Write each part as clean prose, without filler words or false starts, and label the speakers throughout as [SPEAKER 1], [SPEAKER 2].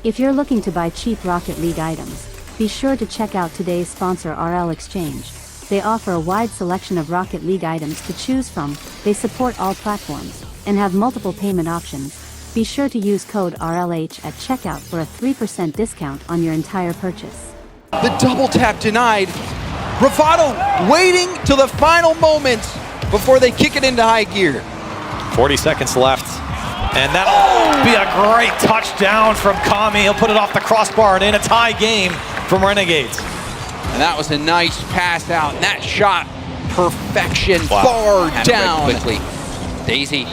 [SPEAKER 1] If you're looking to buy cheap Rocket League items, be sure to check out today's sponsor RL.Exchange. They offer a wide selection of Rocket League items to choose from, they support all platforms, and have multiple payment options. Be sure to use code RLH at checkout for a 3% discount on your entire purchase.
[SPEAKER 2] The double tap denied. Bravado waiting till the final moment before they kick it into high gear.
[SPEAKER 3] 40 seconds left. And that'll be a great touchdown from Kami. He'll put it off the crossbar and in a tie game from Renegades.
[SPEAKER 2] And that was a nice pass out. And that shot, perfection, far down. Quickly. Daisy,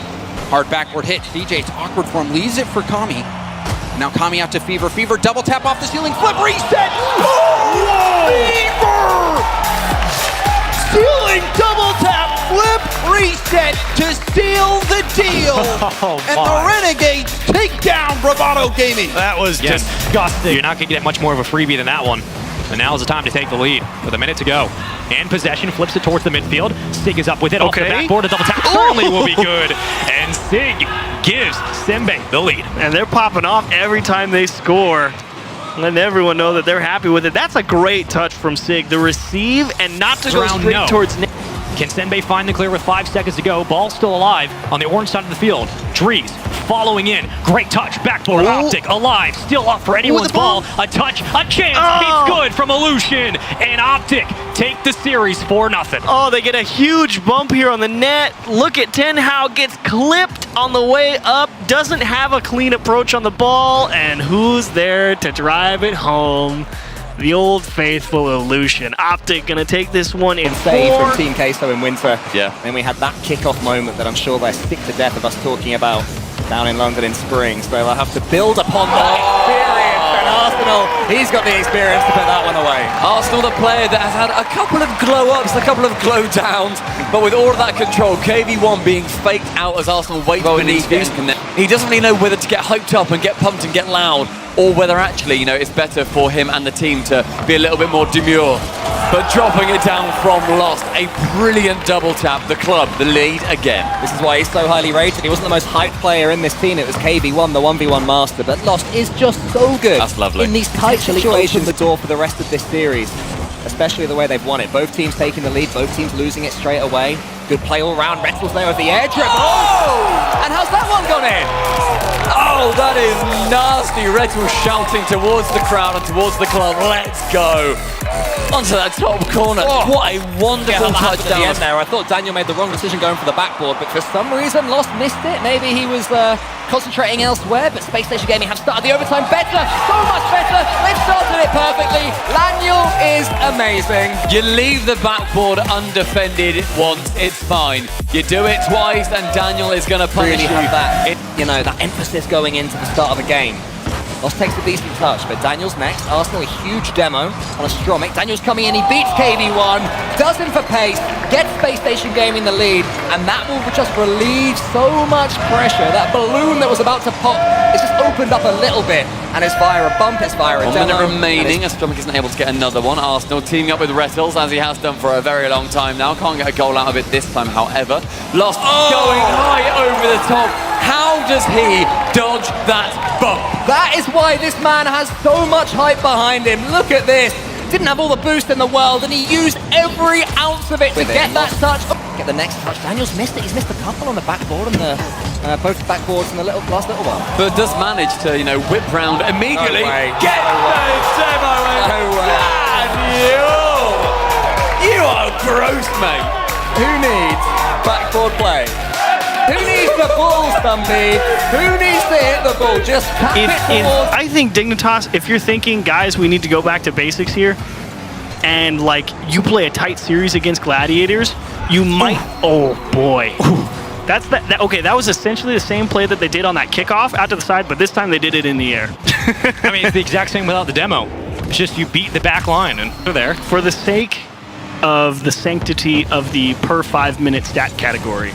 [SPEAKER 2] hard backward hit. DJ, it's awkward for him. Leaves it for Kami. Now Kami out to Fever. Fever double tap off the ceiling. Flip reset. Oh, Fever! Ceiling double tap. Flip reset to seal the deal. And the Renegades take down Bravado Gaming.
[SPEAKER 3] That was disgusting.
[SPEAKER 4] You're not going to get much more of a freebie than that one. And now is the time to take the lead with a minute to go. And possession flips it towards the midfield. Sig is up with it off the backboard. A double tap certainly will be good. And Sig gives Sembe the lead.
[SPEAKER 5] And they're popping off every time they score. Letting everyone know that they're happy with it. That's a great touch from Sig. The receive and not to go straight towards Nick.
[SPEAKER 4] Can Sembe find the clear with 5 seconds to go? Ball still alive on the orange side of the field. Dries following in. Great touch. Backboard. Optic alive. Still up for anyone's ball. A touch. A chance. It's good from Illusion. And Optic take the series 4-0.
[SPEAKER 5] Oh, they get a huge bump here on the net. Look at Tenhao gets clipped on the way up. Doesn't have a clean approach on the ball. And who's there to drive it home? The old faithful Illusion. Optic gonna take this one in 4.
[SPEAKER 6] From Team Queso in winter. Yeah. And we had that kickoff moment that I'm sure they're sick to death of us talking about down in London in spring. So they'll have to build upon that experience. And Arsenal, he's got the experience to put that one away.
[SPEAKER 7] Arsenal, the player that has had a couple of glow-ups, a couple of glow-downs, but with all of that control, KV1 being faked out as Arsenal wait for beneath him. He doesn't really know whether to get hyped up and get pumped and get loud, or whether actually, you know, it's better for him and the team to be a little bit more demure. But dropping it down from Lost, a brilliant double tap, the club, the lead again.
[SPEAKER 6] This is why he's so highly rated. He wasn't the most hyped player in this team. It was KV1, the 1v1 master, but Lost is just so good.
[SPEAKER 7] That's lovely.
[SPEAKER 6] In these tight situations, the door for the rest of this series, especially the way they've won it. Both teams taking the lead, both teams losing it straight away. Good play all round. Retzel's there with the air dribble.
[SPEAKER 7] Oh! And how's that one gone in? Oh, that is nasty. Retzel shouting towards the crowd and towards the club. Let's go. Onto that top corner. What a wonderful touchdown.
[SPEAKER 6] At the end there, I thought Daniel made the wrong decision going for the backboard, but for some reason Lost missed it. Maybe he was concentrating elsewhere, but Space Station Gaming have started the overtime better, so much better. They've started it perfectly. Daniel is amazing.
[SPEAKER 7] You leave the backboard undefended once, it's fine. You do it twice and Daniel is going to punish you.
[SPEAKER 6] Have that, that emphasis going into the start of the game. Lost takes a decent touch, but Daniel's next. Arsenal, a huge demo on a Stromic. Daniel's coming in, he beats KV1, does him for pace, gets Space Station Gaming the lead, and that will just relieve so much pressure. That balloon that was about to pop, it's just opened up a little bit, and it's via a bump, it's via a demo.
[SPEAKER 7] 1 minute remaining, as Stromic isn't able to get another one. Arsenal teaming up with Rettles, as he has done for a very long time now. Can't get a goal out of it this time, however. Lost going high over the top. How does he dodge that bump?
[SPEAKER 6] That is why this man has so much hype behind him. Look at this. Didn't have all the boost in the world, and he used every ounce of it to get that touch. Get the next touch. Daniel's missed it. He's missed a couple on the backboard and the both backboards in the last little while.
[SPEAKER 7] But does manage to, whip round immediately.
[SPEAKER 6] No way.
[SPEAKER 7] Get the demo.
[SPEAKER 6] No way.
[SPEAKER 7] You are gross, mate.
[SPEAKER 6] Who needs backboard play? Who needs the ball, Stumpy? Who needs to hit the ball? Just tap it towards...
[SPEAKER 5] I think Dignitas, if you're thinking, guys, we need to go back to basics here, and you play a tight series against Gladiators, you might... Oh, boy. Okay, that was essentially the same play that they did on that kickoff out to the side, but this time they did it in the air.
[SPEAKER 4] I mean, it's the exact same without the demo. It's just you beat the back line, and they're there.
[SPEAKER 5] For the sake of the sanctity of the per 5-minute stat category,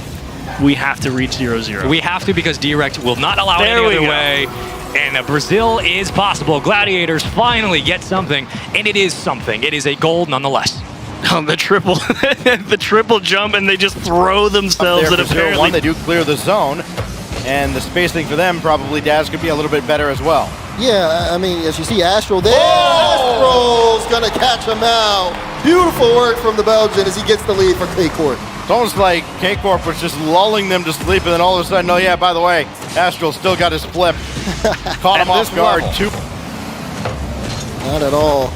[SPEAKER 5] we have to reach 0-0.
[SPEAKER 4] We have to, because Direct will not allow it any other way. And Brazil is possible. Gladiators finally get something, and it is something. It is a goal nonetheless.
[SPEAKER 5] On the triple, the triple jump, and they just throw themselves at apparently.
[SPEAKER 8] They do clear the zone. and the spacing for them probably, Daz, could be a little bit better as well.
[SPEAKER 9] Yeah, I mean, as you see Astral there, Astral's gonna catch him out. Beautiful work from the Belgian as he gets the lead for K-Corp.
[SPEAKER 8] It's almost like K-Corp was just lulling them to sleep, and then all of a sudden, oh yeah, by the way, Astral still got his flip. Caught him off guard, too.
[SPEAKER 9] Not at all.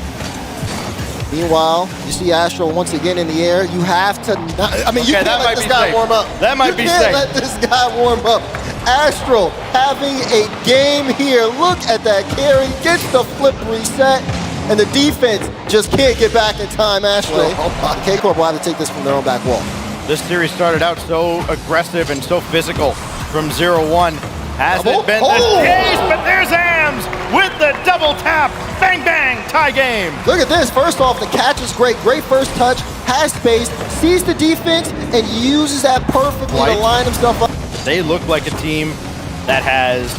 [SPEAKER 9] Meanwhile, you see Astral once again in the air. You have to not, I mean, you can't let this guy warm up.
[SPEAKER 8] That might be safe.
[SPEAKER 9] You can't let this guy warm up. Astral having a game here. Look at that carry. Gets the flip reset. And the defense just can't get back in time, Astral. K-Corp will have to take this from their own back wall.
[SPEAKER 8] This series started out so aggressive and so physical from 0-1. Hasn't been this case, but there's Ams with the double tap. Bang, bang, tie game.
[SPEAKER 9] Look at this. First off, the catch is great. Great first touch. Has space. Sees the defense and uses that perfectly to line himself up.
[SPEAKER 8] They look like a team that has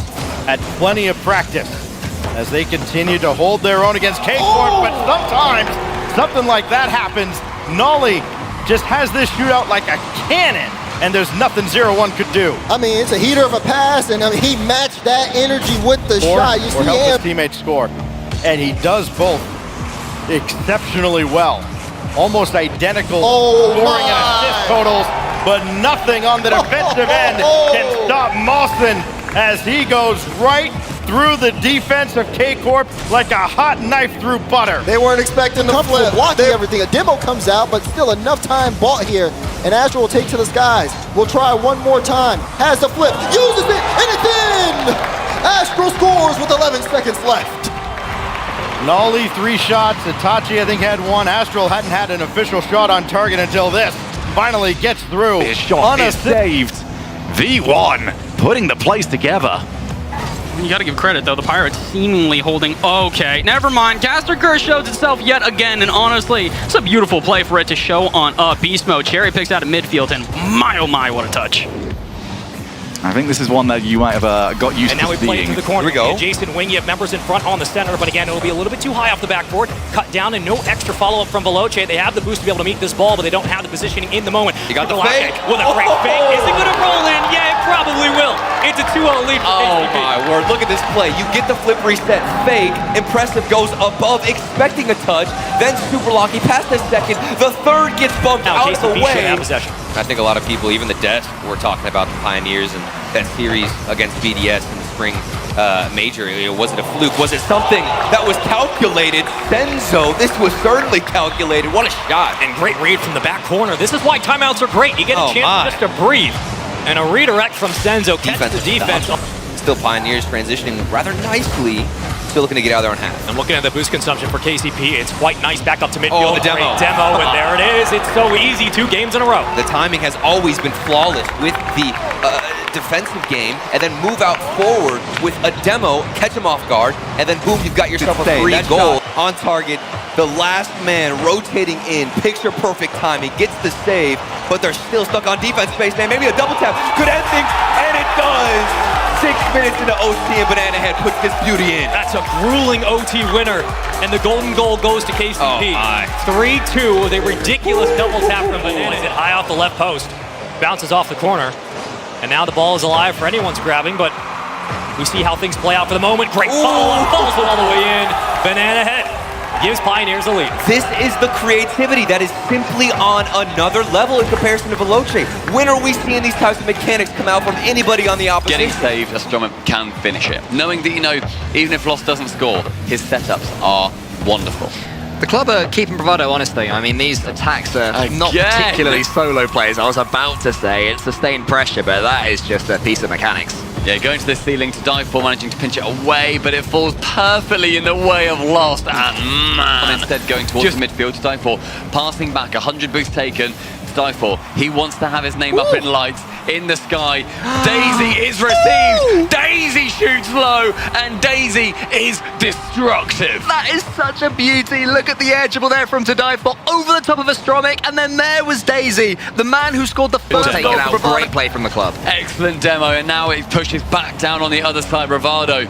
[SPEAKER 8] had plenty of practice as they continue to hold their own against K-Corp, but sometimes something like that happens. Nolly just has this shootout like a cannon, and there's nothing 0-1 could do.
[SPEAKER 9] I mean, it's a heater of a pass, and I mean, he matched that energy with the shot. You see
[SPEAKER 8] help
[SPEAKER 9] him.
[SPEAKER 8] his teammates score. And he does both exceptionally well. Almost identical scoring and assist totals, but nothing on the defensive end can stop Mawson as he goes right through the defense of K-Corp like a hot knife through butter.
[SPEAKER 9] They weren't expecting the flip. Blocking everything. A demo comes out, but still enough time bought here. And Astral will take to the skies. We'll try one more time. Has the flip. Uses it, and it's in! Astral scores with 11 seconds left.
[SPEAKER 8] Nolly 3 shots. Itachi, I think, had 1. Astral hadn't had an official shot on target until this. Finally gets through.
[SPEAKER 4] His shot is saved. V1 putting the plays together.
[SPEAKER 5] You got to give credit, though. The Pirates seemingly holding okay. Never mind. Caster Curse shows itself yet again, and honestly, it's a beautiful play for it to show on Beast Mode. Cherry picks out of midfield, and my, oh my, what a touch.
[SPEAKER 10] I think this is one that you might have got used to seeing.
[SPEAKER 11] And now we play it to the corner.
[SPEAKER 10] Here we go.
[SPEAKER 11] Jason Wing, you have members in front on the center, but again, it'll be a little bit too high off the backboard. Cut down and no extra follow-up from Veloce. They have the boost to be able to meet this ball, but they don't have the positioning in the moment.
[SPEAKER 7] You got the fake.
[SPEAKER 11] With a great fake. Is it going to roll in? Yeah, it probably will. It's a 2-0 lead for
[SPEAKER 7] Oh
[SPEAKER 11] KCP.
[SPEAKER 7] my word, look at this play. You get the flip reset, fake, impressive goes above, expecting a touch, then super lucky, past the second, the third gets bumped
[SPEAKER 11] Now
[SPEAKER 7] out of the
[SPEAKER 11] KCP should
[SPEAKER 7] way.
[SPEAKER 11] have possession.
[SPEAKER 6] I think a lot of people, even the desk, were talking about the Pioneers and that series against BDS in the spring major. Was it a fluke? Was it something that was calculated? Senzo, this was certainly calculated. What a shot.
[SPEAKER 11] And great read from the back corner. This is why timeouts are great. You get a chance just to breathe. And a redirect from Senzo. Catch the defense.
[SPEAKER 6] Still Pioneers transitioning rather nicely. Still looking to get out there on half.
[SPEAKER 11] I'm looking at the boost consumption for KCP. It's quite nice back up to midfield.
[SPEAKER 6] Oh, the demo.
[SPEAKER 11] Great demo, and there it is. It's so easy. 2 games in a row.
[SPEAKER 6] The timing has always been flawless with the defensive game, and then move out forward with a demo, catch him off guard, and then boom, you've got yourself a free goal on target. The last man rotating in, picture perfect timing, gets the save, but they're still stuck on defense space, man. Maybe a double tap could end things, and it does. 6 minutes into OT, and Banana Head puts this beauty in.
[SPEAKER 11] That's a grueling OT winner, and the golden goal goes to KCP. 3-2 with a ridiculous double tap from Banana Head high off the left post. Bounces off the corner, and now the ball is alive for anyone's grabbing, but we see how things play out for the moment. Great follow-up, falls all the way in. Banana Head gives Pioneers a lead.
[SPEAKER 6] This is the creativity that is simply on another level in comparison to Veloce. When are we seeing these types of mechanics come out from anybody on the opposition?
[SPEAKER 10] Getting saved, Astronomer can finish it. Knowing that, you know, even if Lost doesn't score, his setups are wonderful.
[SPEAKER 12] The club are keeping bravado, honestly. I mean, these attacks are not particularly solo plays. I was about to say it's sustained pressure, but that is just a piece of mechanics.
[SPEAKER 10] Yeah, going to the ceiling to dive for, managing to pinch it away, but it falls perfectly in the way of Lost. And man, instead going towards the midfield to dive for, passing back, 100 boosts taken. Die for. He wants to have his name up in lights in the sky. Daisy is received. Daisy shoots low, and Daisy is destructive.
[SPEAKER 12] That is such a beauty. Look at the air dribble there from to dive for over the top of Astromic, and then there was Daisy, the man who scored the first goal. Out. Great play from the club.
[SPEAKER 10] Excellent demo, and now it pushes back down on the other side. Bravado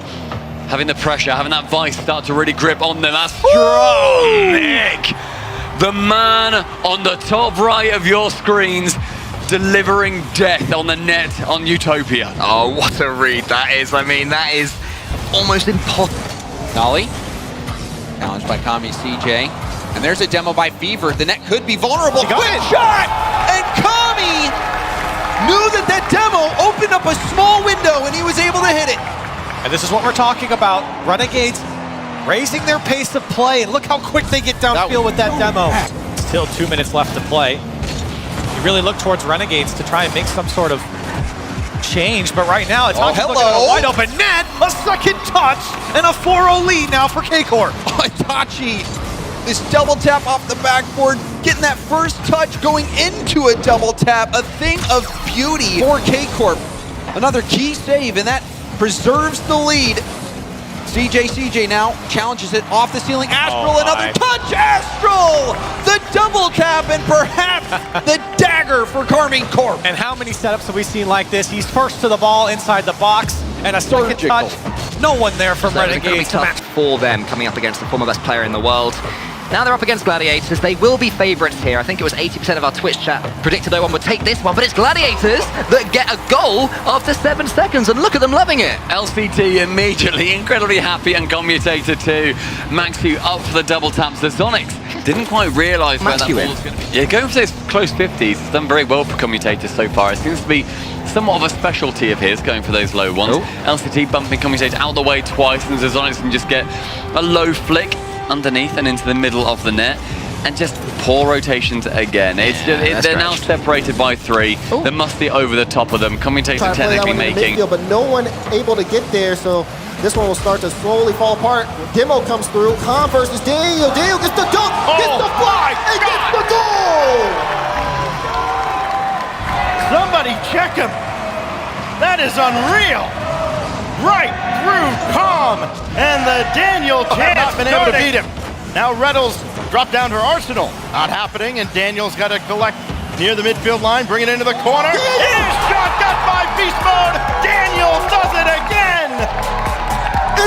[SPEAKER 10] having the pressure, having that vice start to really grip on them. That's strong, Nick. The man on the top right of your screens delivering death on the net on Utopia.
[SPEAKER 12] Oh, what a read that is. I mean, that is almost impossible.
[SPEAKER 2] Nolly, challenged by Kami CJ. And there's a demo by Fever. The net could be vulnerable. Quick shot! And Kami knew that demo opened up a small window and he was able to hit it.
[SPEAKER 3] And this is what we're talking about. Renegades raising their pace of play. And look how quick they get downfield with that demo. Still 2 minutes left to play. You really look towards Renegades to try and make some sort of change, but right now it's looking at a wide open net, a second touch, and a 4-0 lead now for K-Corp.
[SPEAKER 2] Itachi, this double tap off the backboard, getting that first touch, going into a double tap, a thing of beauty for K-Corp. Another key save, and that preserves the lead. CJ now challenges it off the ceiling. Astral, another touch. Astral, the double tap, and perhaps the dagger for Carmine Corp.
[SPEAKER 3] And how many setups have we seen like this? He's first to the ball inside the box, and a second touch. No one there from Renegades.
[SPEAKER 12] It's tough for them coming up against the former best player in the world. Now they're up against Gladiators. They will be favorites here. I think it was 80% of our Twitch chat predicted no one would take this one, but it's Gladiators that get a goal after 7 seconds, and look at them loving it.
[SPEAKER 10] LCT immediately incredibly happy, and Commutator too. Maxu up for the double taps. The Sonics didn't quite realise where that ball was going to be. Yeah, going for those close 50s. It's done very well for Commutator so far. It seems to be somewhat of a specialty of his, going for those low ones. LCT bumping Commutator out the way twice, and the Sonics can just get a low flick underneath and into the middle of the net, and just poor rotations again. It's just, they're now separated by 3. There must be over the top of them. Commutator technically making.
[SPEAKER 9] Midfield, but no one able to get there, so this one will start to slowly fall apart. Demo comes through. Khan versus Daniel. Daniel gets the dunk, gets the block, and gets the goal!
[SPEAKER 8] Somebody check him. That is unreal. Right through Calm, and the Daniel chance not been able to beat him. Now Reynolds dropped down to Arsenal. Not happening, and Daniel's got to collect near the midfield line, bring it into the corner. His shot got by Beast Mode. Daniel does it again.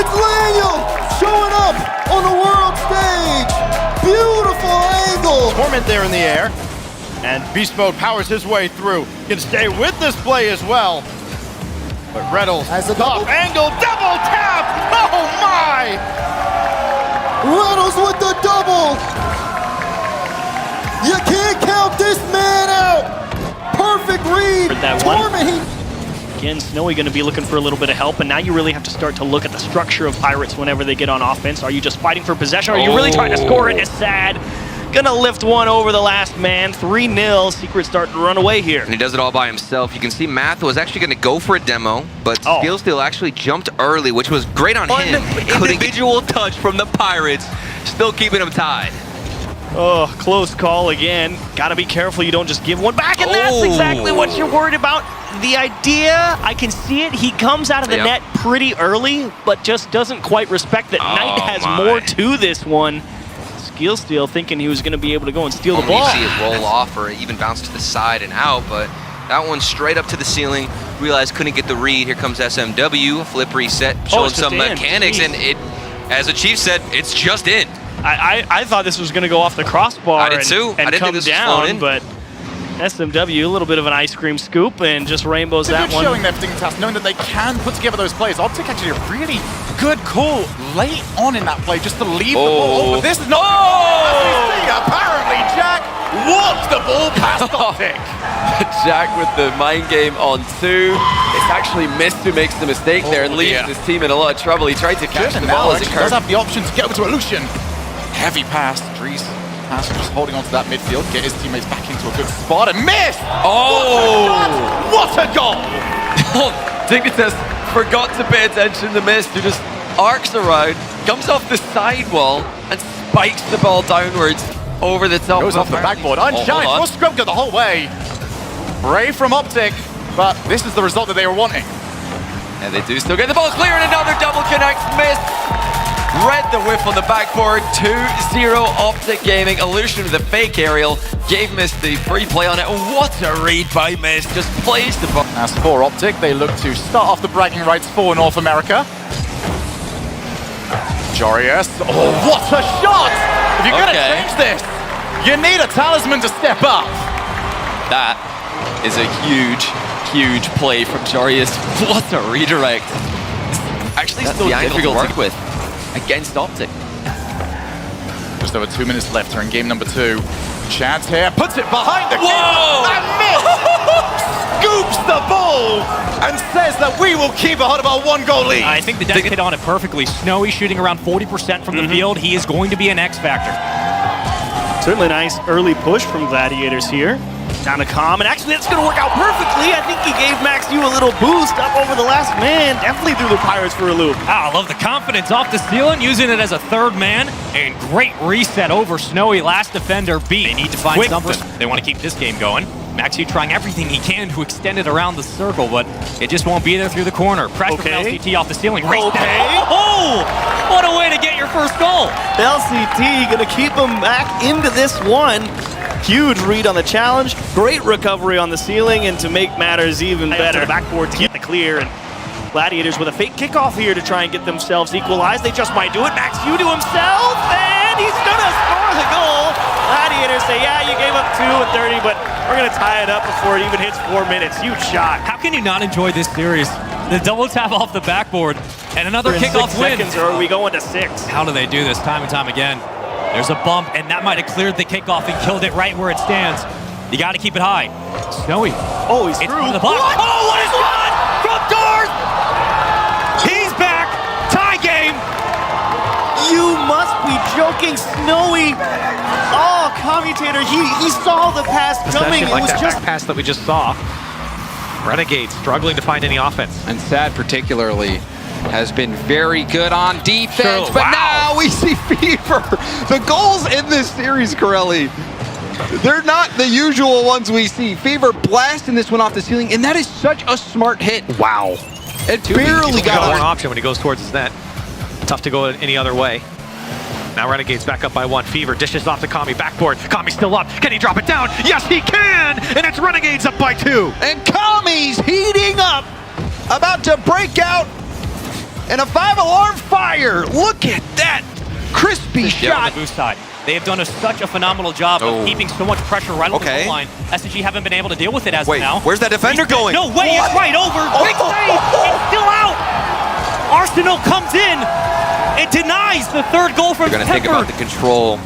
[SPEAKER 9] It's Daniel showing up on the world stage. Beautiful angle.
[SPEAKER 8] Torment there in the air, and Beast Mode powers his way through. Can stay with this play as well. But Reynolds,
[SPEAKER 9] has a
[SPEAKER 8] top angle, double tap! Oh my!
[SPEAKER 9] Reynolds with the double! You can't count this man out! Perfect read!
[SPEAKER 5] That one. Again, Snowy going to be looking for a little bit of help, and now you really have to start to look at the structure of Pirates whenever they get on offense. Are you just fighting for possession, or are you really trying to score it? It's sad. Gonna lift one over the last man. 3-0. Secret starting to run away here.
[SPEAKER 13] And he does it all by himself. You can see Math was actually gonna go for a demo, but Steel actually jumped early, which was great on him.
[SPEAKER 7] Individual touch from the Pirates, still keeping them tied.
[SPEAKER 5] Oh, close call again. Gotta be careful you don't just give one back, and that's exactly what you're worried about. The idea, I can see it. He comes out of the net pretty early, but just doesn't quite respect that Knight has more to this one. Steel thinking he was going to be able to go and steal the ball.
[SPEAKER 13] You see it roll off or even bounce to the side and out, but that one straight up to the ceiling. Realized couldn't get the read. Here comes SMW, flip reset, showing some mechanics, and it, as the Chief said, it's just in.
[SPEAKER 5] I thought this was going to go off the crossbar and come down, but SMW, a little bit of an ice cream scoop, and just rainbows that one.
[SPEAKER 14] Showing their particular task, knowing that they can put together those plays. Optic actually a really good call late on in that play just to leave the ball. But this is not. Apparently, Jack walked the ball past Optic.
[SPEAKER 7] Jack with the mind game on 2. It's actually Mist who makes the mistake there and leaves his team in a lot of trouble. He tried to catch the ball as it
[SPEAKER 14] does have the option to get over to Illusion. Heavy pass, Dries. Just holding on to that midfield, get his teammates back into a good spot, and miss! What a goal!
[SPEAKER 7] Dignitas forgot to pay attention to Mist, who just arcs around, comes off the sidewall, and spikes the ball downwards over the top.
[SPEAKER 14] Goes off the backboard, unshine for Scrubka the whole way. Brave from Optic, but this is the result that they were wanting.
[SPEAKER 7] And they do still get the ball clear, and another double connect, Mist! Read the whiff on the backboard, 2-0 Optic Gaming. Illusion with a fake aerial, gave Mist the free play on it. What a read by Mist, just plays the ball.
[SPEAKER 14] As for Optic, they look to start off the bragging rights for North America. Jorius, what a shot! If you're gonna change this, you need a talisman to step up.
[SPEAKER 7] That is a huge, huge play from Jorius. What a redirect. Actually,
[SPEAKER 14] That's
[SPEAKER 7] still
[SPEAKER 14] the angle
[SPEAKER 7] difficult
[SPEAKER 14] to
[SPEAKER 7] to
[SPEAKER 14] work
[SPEAKER 7] with against Optic.
[SPEAKER 14] Just over 2 minutes left here in game number 2. Chad's here, puts it behind the
[SPEAKER 7] Whoa!
[SPEAKER 14] keeper and missed! Scoops the ball and says that we will keep a hold of our 1-goal lead.
[SPEAKER 4] I think the deck hit on it perfectly. Snowy shooting around 40% from the field. He is going to be an X factor.
[SPEAKER 5] Certainly nice early push from Gladiators here. Down to Calm, and actually that's going to work out perfectly. I think he gave Max U a little boost up over the last man. Definitely threw the Pirates for a loop.
[SPEAKER 11] Ah, I love the confidence off the ceiling, using it as a third man, and great reset over Snowy. Last defender beat. They need to find something. They want to keep this game going. Max U trying everything he can to extend it around the circle, but it just won't be there through the corner. Pressure from LCT off the ceiling. Oh, what a way to get your first goal.
[SPEAKER 5] LCT going to keep him back into this one. Huge read on the challenge, great recovery on the ceiling, and to make matters even better, the backboard to get the clear. And Gladiators with a fake kickoff here to try and get themselves equalized. They just might do it. Max U to himself, and he's gonna score the goal. Gladiators say, yeah, you gave up 2 at 30, but we're gonna tie it up before it even hits 4 minutes. Huge shot.
[SPEAKER 11] How can you not enjoy this series? The double tap off the backboard and another kickoff win.
[SPEAKER 5] Seconds, or are we going to 6?
[SPEAKER 11] How do they do this time and time again? There's a bump, and that might have cleared the kickoff and killed it right where it stands. You got to keep it high. Snowy.
[SPEAKER 5] Oh, he's
[SPEAKER 11] through. The box.
[SPEAKER 14] What?
[SPEAKER 11] Oh, what is that? From Darth! He's back. Tie game.
[SPEAKER 5] You must be joking, Snowy. Oh, commutator, he saw the pass coming. It was just
[SPEAKER 3] back pass that we just saw. Renegades struggling to find any offense.
[SPEAKER 2] And Sad particularly has been very good on defense,
[SPEAKER 3] Sure,
[SPEAKER 2] but now we see Fever. The goals in this series, Corelli, they're not the usual ones we see. Fever blasting this one off the ceiling, and that is such a smart hit.
[SPEAKER 3] Wow.
[SPEAKER 2] It barely got
[SPEAKER 3] one option when he goes towards his net. Tough to go any other way. Now Renegades back up by 1. Fever dishes off to Kami, backboard. Kami still up. Can he drop it down? Yes, he can! And it's Renegades up by 2.
[SPEAKER 2] And Kami's heating up, about to break out. And a 5-alarm fire. Look at that crispy shot.
[SPEAKER 11] On the boost side. They have done such a phenomenal job of keeping so much pressure right on the goal line. SSG haven't been able to deal with it as of now.
[SPEAKER 13] Where's that defender going?
[SPEAKER 11] No way, it's right over. Big save. It's still out. Arsenal comes in and denies the third goal from
[SPEAKER 13] You're going to think about the control.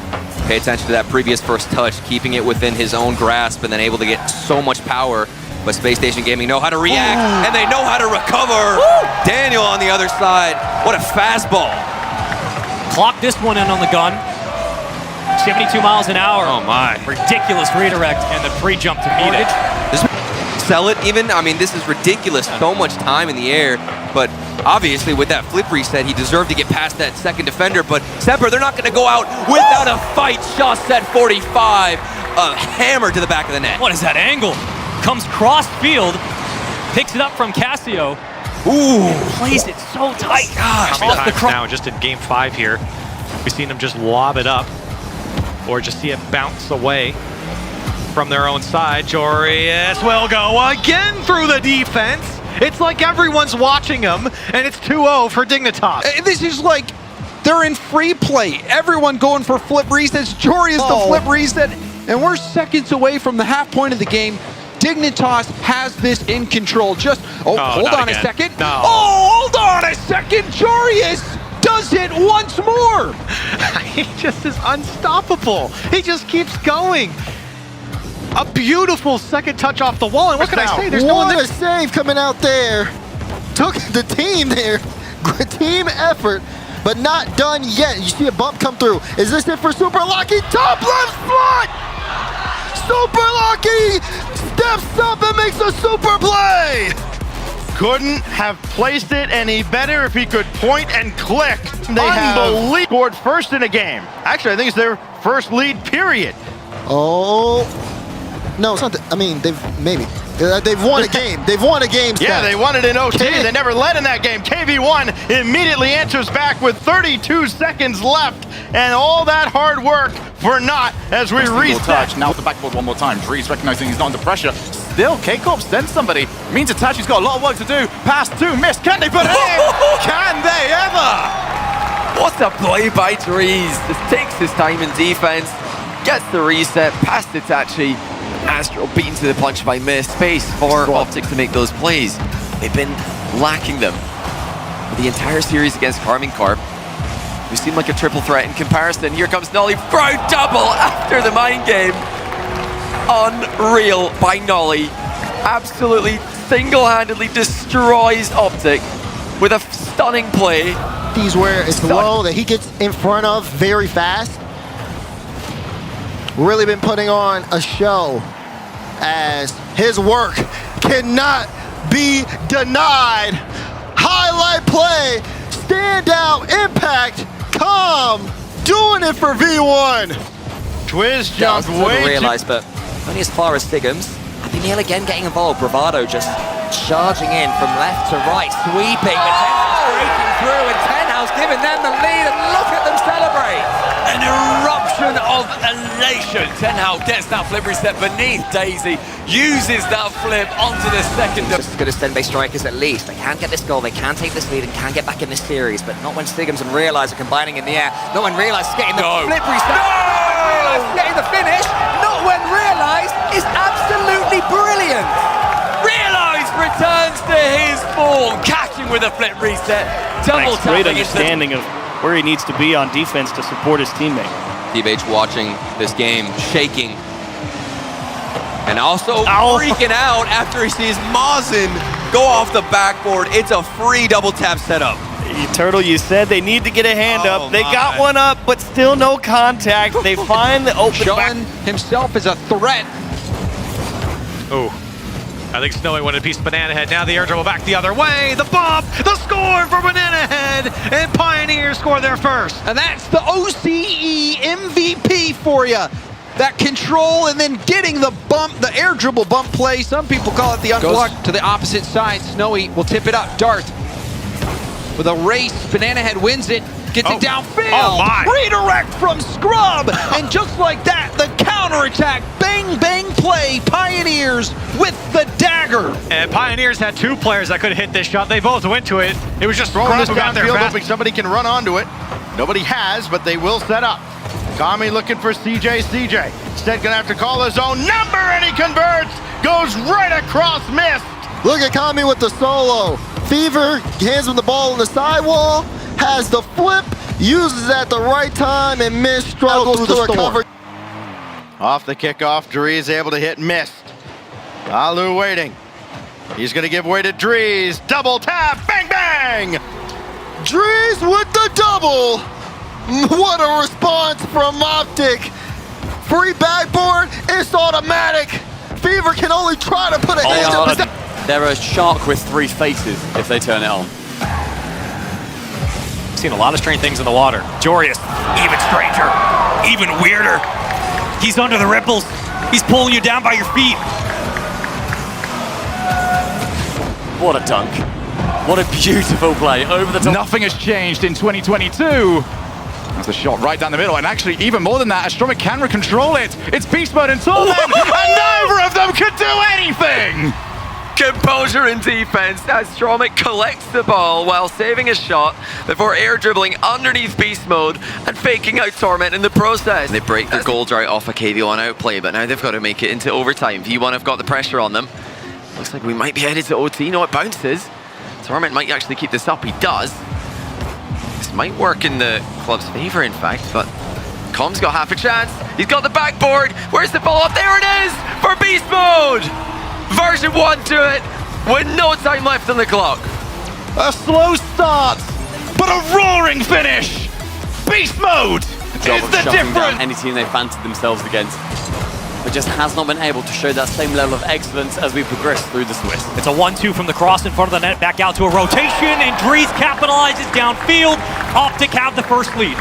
[SPEAKER 13] Pay attention to that previous first touch, keeping it within his own grasp and then able to get so much power. But Space Station Gaming know how to react, and they know how to recover. Daniel on the other side. What a fastball.
[SPEAKER 11] Clock this one in on the gun. 72 miles an hour.
[SPEAKER 3] Oh my.
[SPEAKER 11] Ridiculous redirect and the pre-jump to beat it.
[SPEAKER 13] Sell it even? I mean, this is ridiculous. So much time in the air. But obviously with that flip reset, he deserved to get past that second defender. But Semper, they're not going to go out without a fight. Shot set 45. A hammer to the back of the net.
[SPEAKER 11] What is that angle? Comes cross field, picks it up from Casio.
[SPEAKER 13] Ooh.
[SPEAKER 11] Plays it so tight.
[SPEAKER 3] Gosh, how many times now just in game 5 here, we've seen them just lob it up or just see it bounce away from their own side. Jorius will go again through the defense. It's like everyone's watching him, and it's 2-0 for Dignitas.
[SPEAKER 2] This is like they're in free play. Everyone going for flip resets. Jorius the flip reset, and we're seconds away from the half point of the game. Dignitas has this in control. Just, hold on a second.
[SPEAKER 3] No.
[SPEAKER 2] Oh, hold on a second. Jorius does it once more.
[SPEAKER 3] He just is unstoppable. He just keeps going. A beautiful second touch off the wall. And what can I say? There's no one there.
[SPEAKER 9] What a save coming out there. Took the team there. Team effort, but not done yet. You see a bump come through. Is this it for Super Lucky? Top left slot! Super Lucky steps up and makes a super play!
[SPEAKER 8] Couldn't have placed it any better if he could point and click. They have scored first in a game. Actually, I think it's their first lead, period.
[SPEAKER 9] Oh, no, it's not. I mean, they've won a game. They've won a game.
[SPEAKER 8] Yeah, they won it in OT. They never led in that game. KV1 immediately answers back with 32 seconds left, and all that hard work for naught as we reset.
[SPEAKER 14] Touch. Now with the backboard one more time. Dries recognizing he's not under pressure. Still, K-Corp sends somebody. Means Itachi's got a lot of work to do. Pass 2, missed. Can they put it in? Can they ever?
[SPEAKER 7] What a play by Dries. Just takes his time in defense, gets the reset past Itachi. Astro beaten to the punch by Mist. Space for Optic to make those plays. They've been lacking them the entire series against Carmine Corp, who seemed like a triple threat in comparison. Here comes Nolly, throw double after the mind game. Unreal by Nolly. Absolutely single-handedly destroys Optic with a stunning play.
[SPEAKER 9] He's where it's low that he gets in front of very fast. Really been putting on a show as his work cannot be denied. Highlight play, standout impact, calm, doing it for V1.
[SPEAKER 8] Twiz jumped way too...
[SPEAKER 6] realize, but only as far as Stiggums. Happy Meal again getting involved. Bravado just charging in from left to right, sweeping. Breaking through, and Tenhouse giving them the lead, and look at them celebrate.
[SPEAKER 7] An eruption of elation. Tenhouse gets that flip reset beneath Daisy, uses that flip onto the second.
[SPEAKER 12] Just as good as Senbei Strikers at least. They can't get this goal, they can take this lead and can get back in this series, but not when Stiggums and Realize are combining in the air. Not when Realize is getting the flip reset. No! Getting the finish. Not when Realize is absolutely brilliant.
[SPEAKER 7] Realize returns to his form, catching with a flip reset. Double
[SPEAKER 5] Nice, great understanding of where he needs to be on defense to support his teammate.
[SPEAKER 2] DBH watching this game, shaking. And also freaking out after he sees Mazin go off the backboard. It's a free double tap setup.
[SPEAKER 5] Turtle, you said they need to get a hand up. They got one up, but still no contact. They find the open
[SPEAKER 2] Showing himself as a threat.
[SPEAKER 3] Oh, I think Snowy wanted a piece of Banana Head. Now the air dribble back the other way. The bump, the score for Banana Head, and Pioneers score their first.
[SPEAKER 2] And that's the OCE MVP for you. That control and then getting the bump, the air dribble bump play. Some people call it the unblock. To the opposite side. Snowy will tip it up. Dart with a race. Banana Head wins it. Gets it downfield.
[SPEAKER 3] Oh my.
[SPEAKER 2] Redirect from Scrub. And just like that, the counterattack. Bang, bang play. Pioneers with the dagger.
[SPEAKER 3] And Pioneers had two players that could hit this shot. They both went to it. It was just
[SPEAKER 8] throwing this
[SPEAKER 3] Scrub who got there
[SPEAKER 8] downfield,
[SPEAKER 3] fast.
[SPEAKER 8] hoping somebody can run onto it. Nobody has, but they will set up. Kami looking for CJ. Instead gonna have to call his own number, and he converts. Goes right across Mist.
[SPEAKER 9] Look at Kami with the solo. Fever hands him the ball on the sidewall, has the flip, uses it at the right time, and Mist struggles to recover.
[SPEAKER 8] Off the kickoff, Drees able to hit Mist. Alu waiting. He's gonna give way to Drees. Double tap, bang, bang!
[SPEAKER 9] Drees with the double. What a response from Optic. Free backboard, it's automatic. Fever can only try to put a hand up.
[SPEAKER 7] They're a shark with three faces if they turn it on.
[SPEAKER 11] Seen a lot of strange things in the water. Jorius, even stranger, even weirder. He's under the ripples. He's pulling you down by your feet.
[SPEAKER 7] What a dunk. What a beautiful play over the top.
[SPEAKER 14] Nothing has changed in 2022. That's a shot right down the middle, and actually even more than that, Astromic can control it. It's beast mode and Torment, and neither of them could do anything!
[SPEAKER 7] Composure in defense. Astromic collects the ball while saving a shot before air dribbling underneath beast mode and faking out Torment in the process. They break their goal drought off a KV1 outplay, but now they've got to make it into overtime. V1 have got the pressure on them. Looks like we might be headed to OT. No, it bounces. Torment might actually keep this up. He does. This might work in the club's favor, in fact, but Com's got half a chance. He's got the backboard. Where's the ball up? There it is for beast mode. Version 1 to it with no time left on the clock.
[SPEAKER 14] A slow start, but a roaring finish. Beast mode is the difference.
[SPEAKER 7] Any team they fancied themselves against, but just has not been able to show that same level of excellence as we progress through the Swiss.
[SPEAKER 11] It's a 1-2 from the cross in front of the net, back out to a rotation, and Drees capitalizes downfield. Optic have the first lead.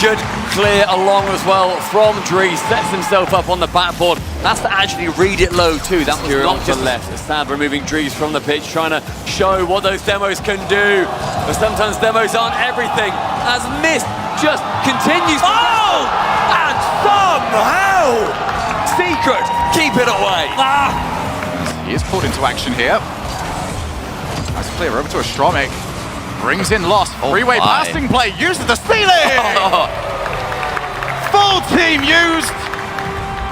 [SPEAKER 7] Good clear along as well from Drees, sets himself up on the backboard. That's to actually read it low too. That was not just left. Sad removing Drees from the pitch, trying to show what those demos can do. But sometimes demos aren't everything, as Mist just continues to and somehow Secret keep it away.
[SPEAKER 14] He is pulled into action here. Nice clear over to Astromic. Brings in Lost. Three-way passing play. Uses the ceiling. Full team used.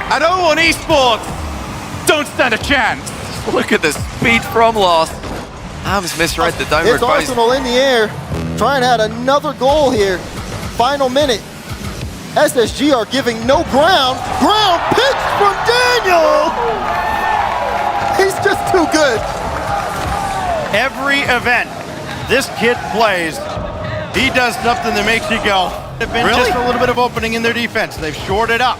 [SPEAKER 14] And 0-1 Esports don't stand a chance.
[SPEAKER 7] Look at the speed from Lost. Hams misread the downward
[SPEAKER 9] It's
[SPEAKER 7] post.
[SPEAKER 9] Arsenal in the air, trying to add another goal here. Final minute. SSG are giving no ground. Ground pitch from Daniel! He's just too good.
[SPEAKER 8] Every event this kid plays, he does something that makes you go. They've been just a little bit of opening in their defense. They've shored it up.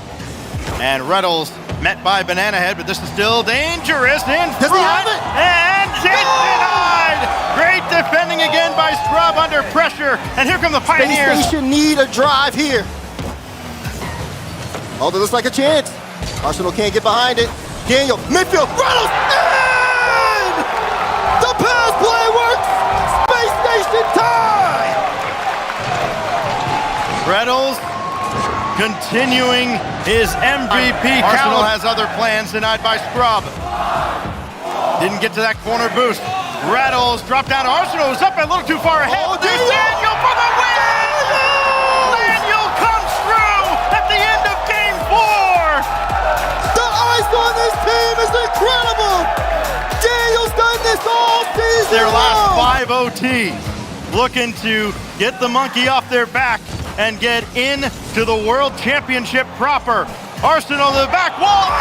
[SPEAKER 8] And Reynolds met by Banana Head, but this is still dangerous in front.
[SPEAKER 9] Does he have it?
[SPEAKER 8] And it's denied! Great defending again by Scrub under pressure. And here come the Pioneers.
[SPEAKER 9] Space Station need a drive here. Oh, that looks like a chance. Arsenal can't get behind it. Daniel, midfield, Reynolds, and the pass play works. Space Station tie.
[SPEAKER 8] Reynolds continuing his MVP. Arsenal has other plans, denied by Scrub. Didn't get to that corner boost. Reynolds dropped down. Arsenal is up a little too far ahead.
[SPEAKER 9] Oh,
[SPEAKER 8] There's Daniel for the win! Daniel comes through at the end of game 4.
[SPEAKER 9] The ice on this team is incredible. Daniel's done this all season
[SPEAKER 8] Their last
[SPEAKER 9] long.
[SPEAKER 8] 5 OTs, looking to get the monkey off their back and get into the World Championship proper. Arsenal to the back wall.